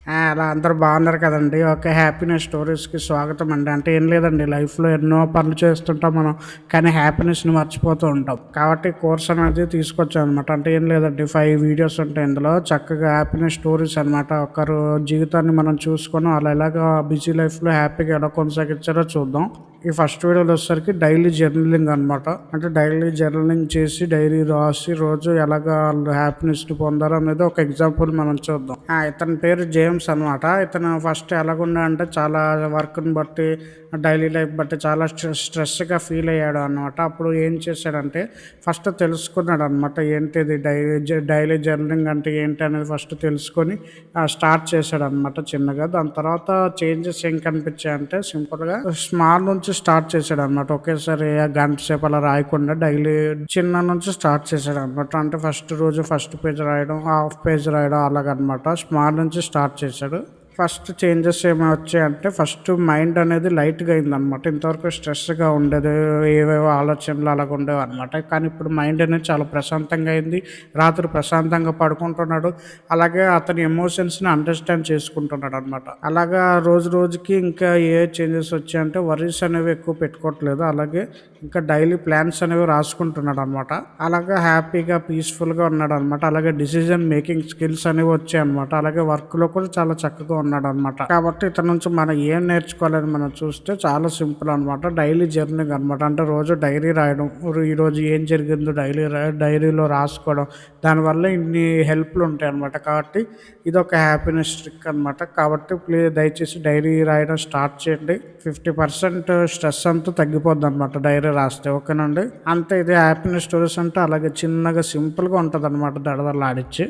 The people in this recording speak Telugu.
అలా అందరూ బాగున్నారు కదండీ. ఓకే. హ్యాపీనెస్ స్టోరీస్‌కి స్వాగతం అండి. అంటే ఏం లేదండి, లైఫ్‌లో ఎన్నో పనులు చేస్తుంటాం మనం. కానీ హ్యాపీనెస్‌ని మర్చిపోతూ ఉంటాం. కాబట్టి కోర్స్ అనేది తీసుకొచ్చాననమాట. అంటే ఏం లేదండి, 5 వీడియోస్ ఉంటాయి ఇందులో. చక్కగా హ్యాపీనెస్ స్టోరీస్ అనమాట. ఒకరు జీవితాన్ని మనం చూసుకొని వాళ్ళు ఎలాగా బిజీ లైఫ్‌లో హ్యాపీగా ఎలా కొనసాగించారో చూద్దాం. ఈ ఫస్ట్ వీడియోలో వచ్చేసరికి డైలీ జర్నలింగ్ అనమాట. అంటే డైలీ జర్నలింగ్ చేసి డైరీ రాసి రోజు ఎలాగా వాళ్ళు హ్యాపీనెస్‌ని పొందారో అనేది ఒక ఎగ్జాంపుల్ మనం చూద్దాం. ఇతని పేరు జేమ్స్ అనమాట. ఇతను ఫస్ట్ ఎలాగుండే అంటే చాలా వర్క్‌ని బట్టి, డైలీ లైఫ్ బట్టి చాలా స్ట్రెస్‌గా ఫీల్ అయ్యాడు అనమాట. అప్పుడు ఏం చేశాడంటే ఫస్ట్ తెలుసుకున్నాడు అనమాట. ఏంటిది డైలీ జర్నలింగ్ అంటే ఏంటి అనేది ఫస్ట్ తెలుసుకొని స్టార్ట్ చేశాడనమాట చిన్నగా. దాని తర్వాత చేంజెస్ ఏం కనిపించాయంటే సింపుల్‌గా స్మాల్ నుంచి స్టార్ట్ చేశాడనమాట. ఒకేసారి గంట సేపు అలా రాయకుండా డైలీ చిన్న నుంచి స్టార్ట్ చేశాడనమాట. అంటే ఫస్ట్ రోజు ఫస్ట్ పేజ్ రాయడం, హాఫ్ పేజ్ రాయడం అలాగనమాట. స్మాల్ నుంచి స్టార్ట్ చేశాడు. ఫస్ట్ చేంజెస్ ఏమి వచ్చాయంటే ఫస్ట్ మైండ్ అనేది లైట్‌గా అయిందనమాట. ఇంతవరకు స్ట్రెస్‌గా ఉండేది. ఏవేవో ఆలోచనలు అలాగ ఉండేవన్నమాట. కానీ ఇప్పుడు మైండ్ అనేది చాలా ప్రశాంతంగా అయింది. రాత్రి ప్రశాంతంగా పడుకుంటున్నాడు. అలాగే అతని ఎమోషన్స్‌ని అండర్‌స్టాండ్ చేసుకుంటున్నాడనమాట. అలాగా రోజు రోజుకి ఇంకా ఏ చేంజెస్ వచ్చాయంటే వర్రీస్ అనేవి ఎక్కువ పెట్టుకోవట్లేదు. అలాగే ఇంకా డైలీ ప్లాన్స్ అనేవి రాసుకుంటున్నాడనమాట. అలాగా హ్యాపీగా, పీస్‌ఫుల్‌గా ఉన్నాడనమాట. అలాగే డిసిజన్ మేకింగ్ స్కిల్స్ అనేవి వచ్చాయన్నమాట. అలాగే వర్క్‌లో కూడా చాలా చక్కగా ఉన్నాడనమాట. కాబట్టి ఇతని నుంచి మనం ఏం నేర్చుకోవాలని మనం చూస్తే చాలా సింపుల్ అనమాట. డైలీ జర్నీంగ్ అనమాట. అంటే రోజు డైరీ రాయడం. ఈరోజు ఏం జరిగిందో డైరీలో రాసుకోవడం. దానివల్ల ఇన్ని హెల్ప్‌లు ఉంటాయన్నమాట. కాబట్టి ఇదొక హ్యాపీనెస్ ట్రిక్ అనమాట. కాబట్టి దయచేసి డైరీ రాయడం స్టార్ట్ చేయండి. 50% స్ట్రెస్ అంతా తగ్గిపోద్దనమాట డైరీ రాస్తే. ఓకేనండి. అంతే. ఇది హ్యాపీనెస్ స్టోరీస్ అంటే అలాగే చిన్నగా సింపుల్‌గా ఉంటదనమాట, దడదడలాడిచ్చి.